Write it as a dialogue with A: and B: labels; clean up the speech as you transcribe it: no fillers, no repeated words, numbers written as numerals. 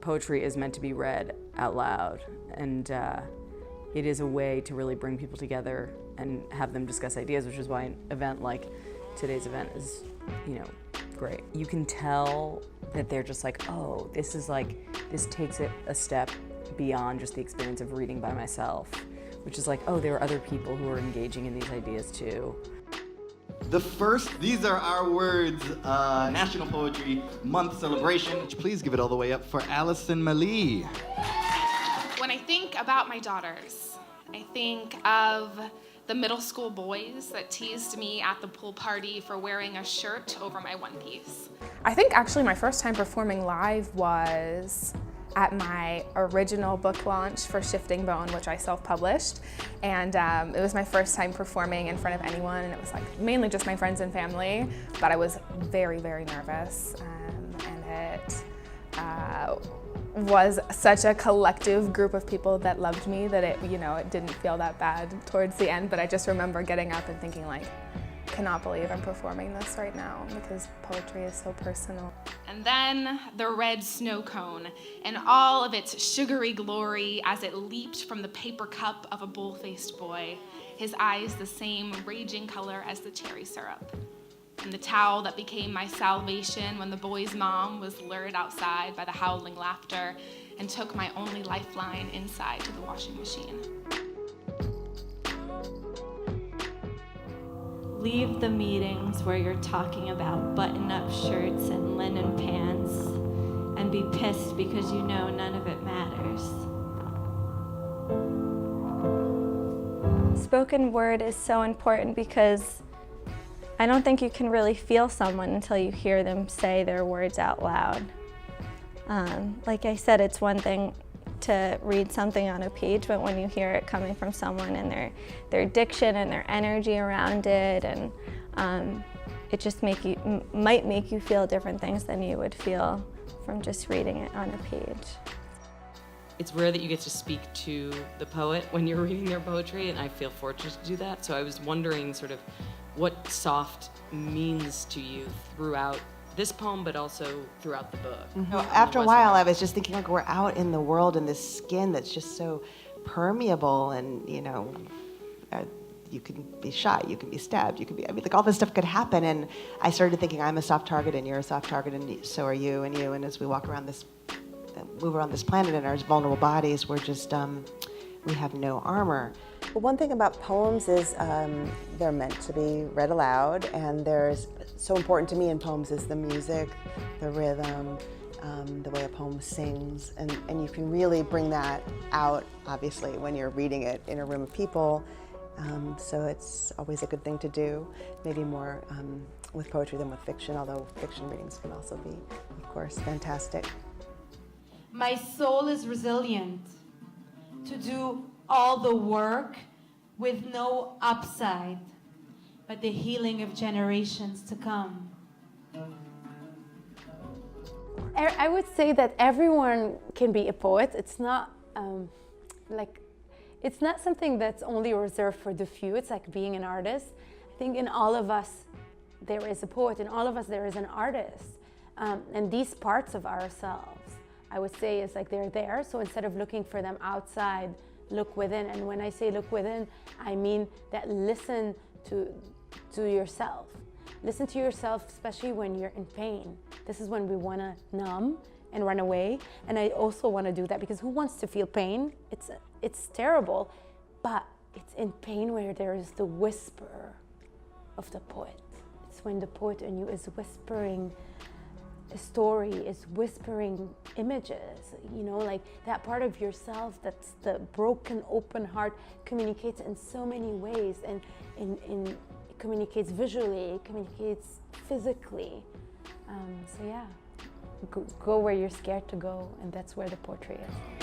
A: poetry is meant to be read out loud, and it is a way to really bring people together and have them discuss ideas, which is why an event like today's event is, great. You can tell that they're just like, oh, this takes it a step beyond just the experience of reading by myself, which is like, oh, there are other people who are engaging in these ideas too.
B: These Are Our Words National Poetry Month celebration. Please give it all the way up for Allison Malie.
C: When I think about my daughters, I think of the middle school boys that teased me at the pool party for wearing a shirt over my one piece.
D: I think actually my first time performing live was at my original book launch for Shifting Bone, which I self-published. And it was my first time performing in front of anyone, and it was like mainly just my friends and family, but I was very, very nervous. And it was such a collective group of people that loved me that it didn't feel that bad towards the end, but I just remember getting up and thinking like, cannot believe I'm performing this right now because poetry is so personal.
C: And then the red snow cone and all of its sugary glory as it leaped from the paper cup of a bull-faced boy, his eyes the same raging color as the cherry syrup. And the towel that became my salvation when the boy's mom was lured outside by the howling laughter and took my only lifeline inside to the washing machine.
E: Leave the meetings where you're talking about button-up shirts and linen pants and be pissed because you know none of it matters.
F: Spoken word is so important because I don't think you can really feel someone until you hear them say their words out loud. Like I said, it's one thing to read something on a page, but when you hear it coming from someone and their diction and their energy around it, and it just might make you feel different things than you would feel from just reading it on a page.
G: It's rare that you get to speak to the poet when you're reading their poetry, and I feel fortunate to do that. So I was wondering sort of what soft means to you throughout this poem, but also throughout the book.
H: Mm-hmm. After a while, I was just thinking, like, we're out in the world in this skin that's just so permeable, and you can be shot, you can be stabbed, like all this stuff could happen. And I started thinking, I'm a soft target, and you're a soft target, and so are you, and you. And as we walk around move around this planet in our vulnerable bodies, we're just, we have no armor.
I: Well, one thing about poems is they're meant to be read aloud, and so important to me in poems is the music, the rhythm, the way a poem sings, and you can really bring that out, obviously, when you're reading it in a room of people. So it's always a good thing to do, maybe more with poetry than with fiction, although fiction readings can also be, of course, fantastic.
J: My soul is resilient to do all the work with no upside, but the healing of generations to come.
K: I would say that everyone can be a poet. It's not it's not something that's only reserved for the few. It's like being an artist. I think in all of us there is a poet, in all of us there is an artist. And these parts of ourselves, I would say, is like they're there. So instead of looking for them outside, look within. And when I say look within, I mean that listen to yourself. Listen to yourself, especially when you're in pain. This is when we want to numb and run away. And I also want to do that because who wants to feel pain? It's terrible, but it's in pain where there is the whisper of the poet. It's when the poet in you is whispering a story, is whispering images, like that part of yourself that's the broken, open heart communicates in so many ways, and it communicates visually, it communicates physically. So yeah, go where you're scared to go, and that's where the poetry is.